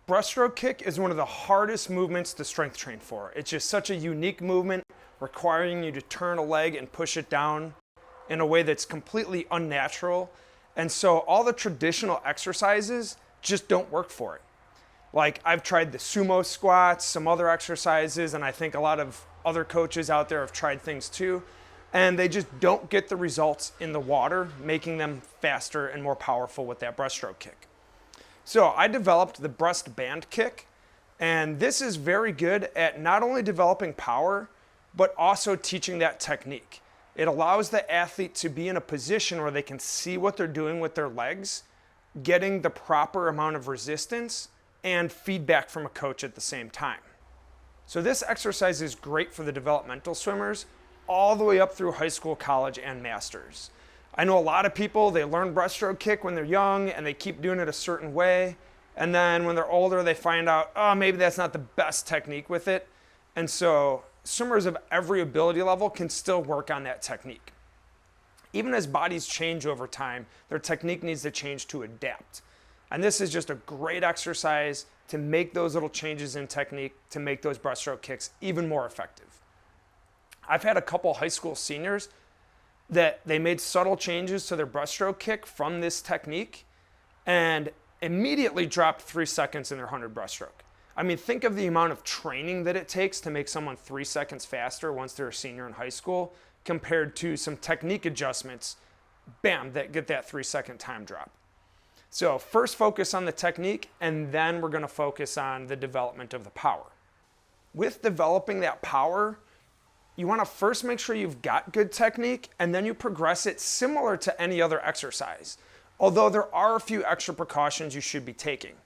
Breaststroke kick is one of the hardest movements to strength train for. It's just such a unique movement, requiring you to turn a leg and push it down in a way that's completely unnatural. And so all the traditional exercises just don't work for it. Like, I've tried the sumo squats, some other exercises, and I think a lot of other coaches out there have tried things too, and they just don't get the results in the water, making them faster and more powerful with that breaststroke kick. So I developed the breast band kick, and this is very good at not only developing power, but also teaching that technique. It allows the athlete to be in a position where they can see what they're doing with their legs, getting the proper amount of resistance, and feedback from a coach at the same time. So this exercise is great for the developmental swimmers all the way up through high school, college, and masters. I know a lot of people, they learn breaststroke kick when they're young and they keep doing it a certain way. And then when they're older, they find out, oh, maybe that's not the best technique with it. And so swimmers of every ability level can still work on that technique. Even as bodies change over time, their technique needs to change to adapt. And this is just a great exercise to make those little changes in technique to make those breaststroke kicks even more effective. I've had a couple high school seniors that they made subtle changes to their breaststroke kick from this technique and immediately dropped 3 seconds in their 100 breaststroke. I mean, think of the amount of training that it takes to make someone 3 seconds faster once they're a senior in high school compared to some technique adjustments, bam, that get that 3-second time drop. So first focus on the technique, and then we're gonna focus on the development of the power. With developing that power, you wanna first make sure you've got good technique, and then you progress it similar to any other exercise. Although there are a few extra precautions you should be taking.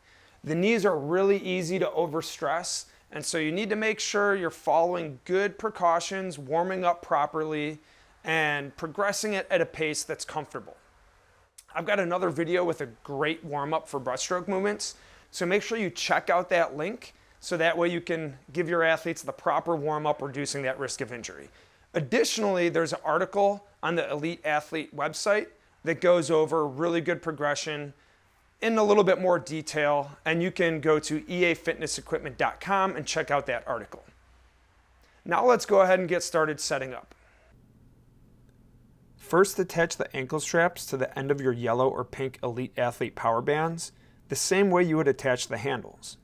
The knees are really easy to overstress, and so you need to make sure you're following good precautions, warming up properly, and progressing it at a pace that's comfortable. I've got another video with a great warm-up for breaststroke movements, so make sure you check out that link so that way you can give your athletes the proper warm-up, reducing that risk of injury. Additionally, there's an article on the Elite Athlete website that goes over really good progression in a little bit more detail, and you can go to eafitnessequipment.com and check out that article. Now let's go ahead and get started setting up. First, attach the ankle straps to the end of your yellow or pink Elite Athlete power bands, the same way you would attach the handles.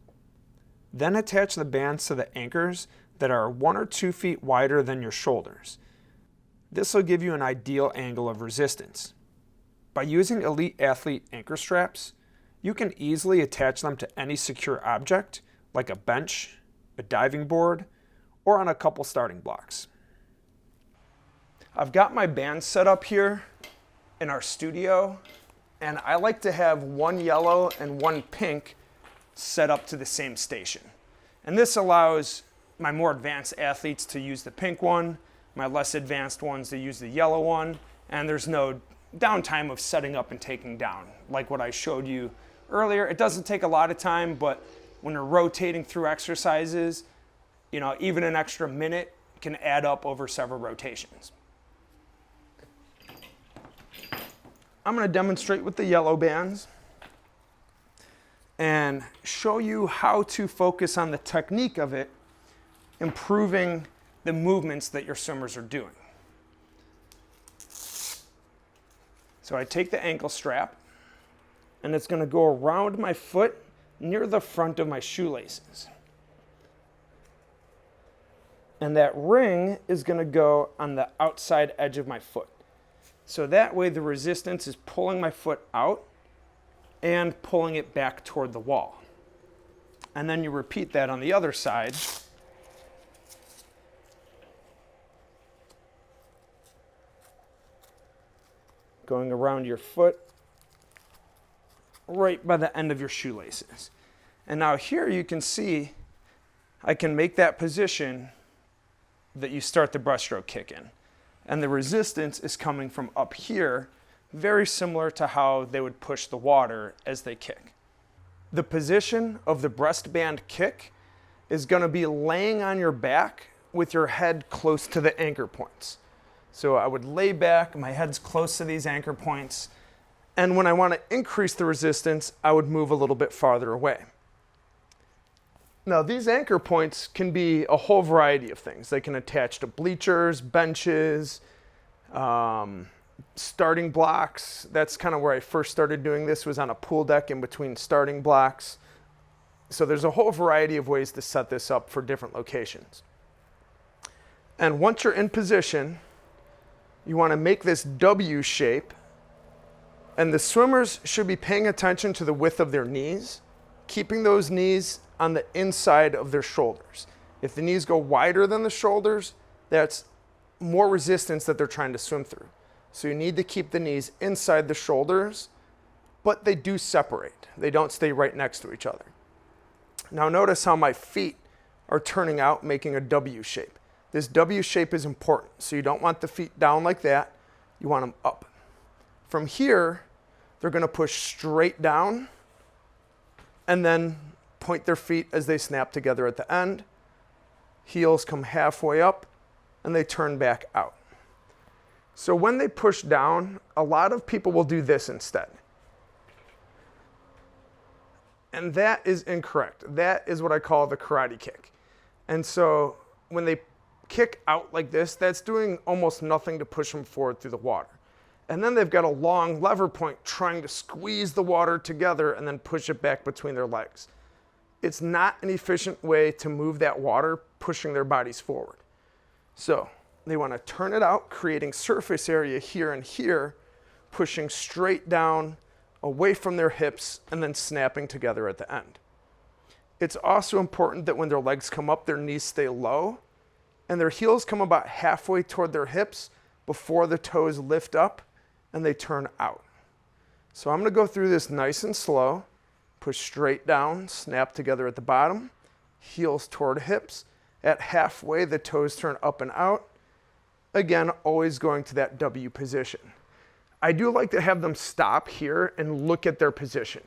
Then attach the bands to the anchors that are 1 or 2 feet wider than your shoulders. This will give you an ideal angle of resistance. By using Elite Athlete anchor straps, you can easily attach them to any secure object, like a bench, a diving board, or on a couple starting blocks. I've got my bands set up here in our studio, and I like to have one yellow and one pink set up to the same station. And this allows my more advanced athletes to use the pink one, my less advanced ones to use the yellow one, and there's no downtime of setting up and taking down. Like what I showed you earlier, it doesn't take a lot of time, but when you're rotating through exercises, even an extra minute can add up over several rotations. I'm going to demonstrate with the yellow bands and show you how to focus on the technique of it, improving the movements that your swimmers are doing. So I take the ankle strap, and it's going to go around my foot near the front of my shoelaces. And that ring is going to go on the outside edge of my foot. So that way the resistance is pulling my foot out and pulling it back toward the wall. And then you repeat that on the other side. Going around your foot right by the end of your shoelaces. And now here you can see I can make that position that you start the breaststroke kick in. And the resistance is coming from up here, very similar to how they would push the water as they kick. The position of the breast band kick is going to be laying on your back with your head close to the anchor points. So I would lay back, my head's close to these anchor points, and when I want to increase the resistance, I would move a little bit farther away. Now these anchor points can be a whole variety of things. They can attach to bleachers, benches, starting blocks. That's kind of where I first started doing this, was on a pool deck in between starting blocks. So there's a whole variety of ways to set this up for different locations. And once you're in position, you want to make this W shape, and the swimmers should be paying attention to the width of their knees, keeping those knees on the inside of their shoulders. If the knees go wider than the shoulders, that's more resistance that they're trying to swim through. So you need to keep the knees inside the shoulders, but they do separate. They don't stay right next to each other. Now notice how my feet are turning out, making a W shape. This W shape is important, so you don't want the feet down like that. You want them up. From here, they're going to push straight down and then point their feet as they snap together at the end. Heels come halfway up and they turn back out. So when they push down, a lot of people will do this instead. And that is incorrect. That is what I call the karate kick. And so when they kick out like this, that's doing almost nothing to push them forward through the water. And then they've got a long lever point trying to squeeze the water together and then push it back between their legs. It's not an efficient way to move that water, pushing their bodies forward. So they want to turn it out, creating surface area here and here, pushing straight down, away from their hips, and then snapping together at the end. It's also important that when their legs come up, their knees stay low, and their heels come about halfway toward their hips before the toes lift up and they turn out. So I'm going to go through this nice and slow. Push straight down, snap together at the bottom, heels toward hips. At halfway, the toes turn up and out. Again, always going to that W position. I do like to have them stop here and look at their position,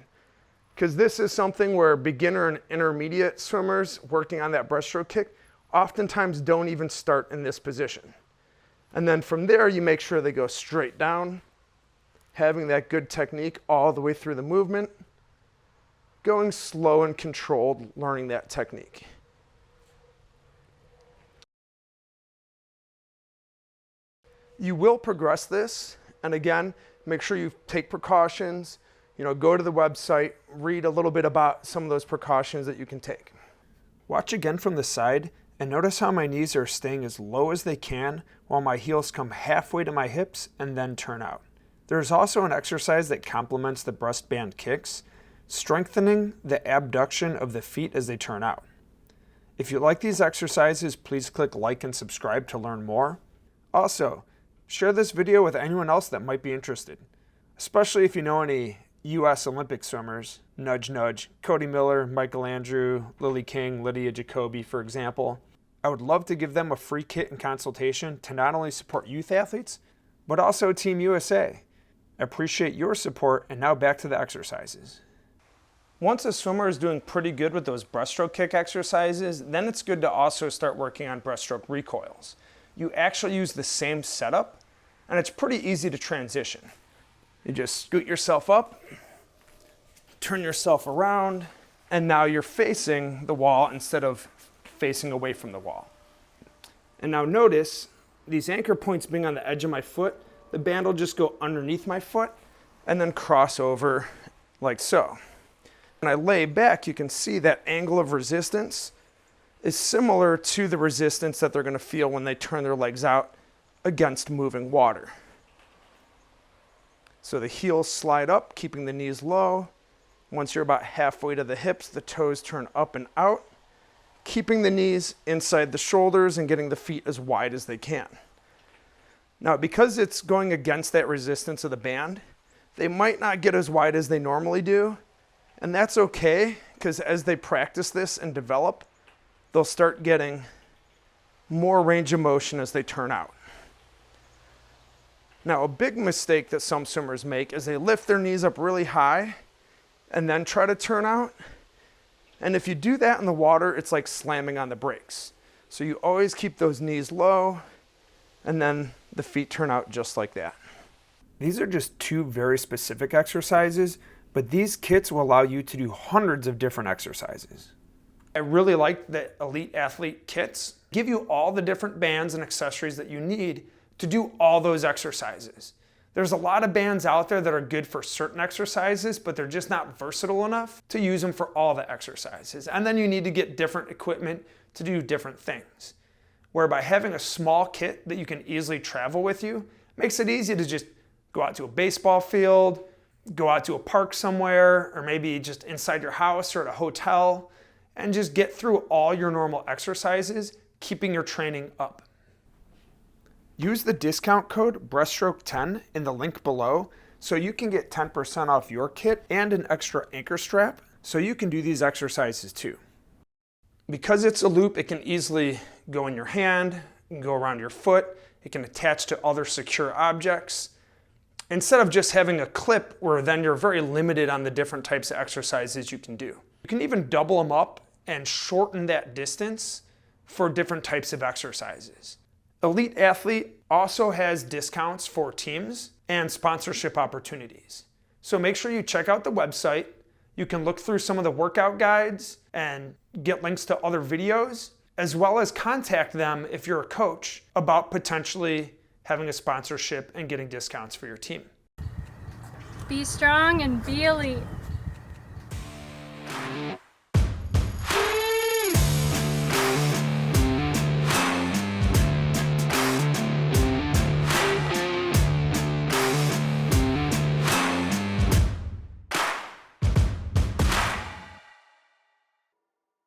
because this is something where beginner and intermediate swimmers working on that breaststroke kick oftentimes don't even start in this position. And then from there, you make sure they go straight down, having that good technique all the way through the movement, going slow and controlled, learning that technique. You will progress this, and again, make sure you take precautions. Go to the website, read a little bit about some of those precautions that you can take. Watch again from the side and notice how my knees are staying as low as they can while my heels come halfway to my hips and then turn out. There's also an exercise that complements the breast band kicks, strengthening the abduction of the feet as they turn out. If you like these exercises, please click like and subscribe to learn more. Also, share this video with anyone else that might be interested, especially if you know any U.S. Olympic swimmers, nudge nudge, Cody Miller, Michael Andrew, Lily King, Lydia Jacoby, for example. I would love to give them a free kit and consultation to not only support youth athletes, but also Team USA. I appreciate your support, and now back to the exercises. Once a swimmer is doing pretty good with those breaststroke kick exercises, then it's good to also start working on breaststroke recoils. You actually use the same setup, and it's pretty easy to transition. You just scoot yourself up, turn yourself around, and now you're facing the wall instead of facing away from the wall. And now notice these anchor points being on the edge of my foot, the band will just go underneath my foot and then cross over like so. When I lay back, you can see that angle of resistance is similar to the resistance that they're going to feel when they turn their legs out against moving water. So the heels slide up, keeping the knees low. Once you're about halfway to the hips, the toes turn up and out, keeping the knees inside the shoulders and getting the feet as wide as they can. Now, because it's going against that resistance of the band, they might not get as wide as they normally do, and that's okay, because as they practice this and develop, they'll start getting more range of motion as they turn out. Now, a big mistake that some swimmers make is they lift their knees up really high and then try to turn out. And if you do that in the water, it's like slamming on the brakes. So you always keep those knees low, and then the feet turn out just like that. These are just two very specific exercises, but these kits will allow you to do hundreds of different exercises. I really like the Elite Athlete kits. Give you all the different bands and accessories that you need to do all those exercises. There's a lot of bands out there that are good for certain exercises, but they're just not versatile enough to use them for all the exercises. And then you need to get different equipment to do different things. Whereby having a small kit that you can easily travel with you makes it easy to just go out to a baseball field, go out to a park somewhere, or maybe just inside your house or at a hotel, and just get through all your normal exercises, keeping your training up. Use the discount code Breaststroke10 in the link below so you can get 10% off your kit and an extra anchor strap so you can do these exercises too. Because it's a loop, it can easily go in your hand, it can go around your foot, it can attach to other secure objects. Instead of just having a clip where then you're very limited on the different types of exercises you can do. You can even double them up and shorten that distance for different types of exercises. Elite Athlete also has discounts for teams and sponsorship opportunities. So make sure you check out the website. You can look through some of the workout guides and get links to other videos, as well as contact them if you're a coach about potentially having a sponsorship and getting discounts for your team. Be strong and be elite.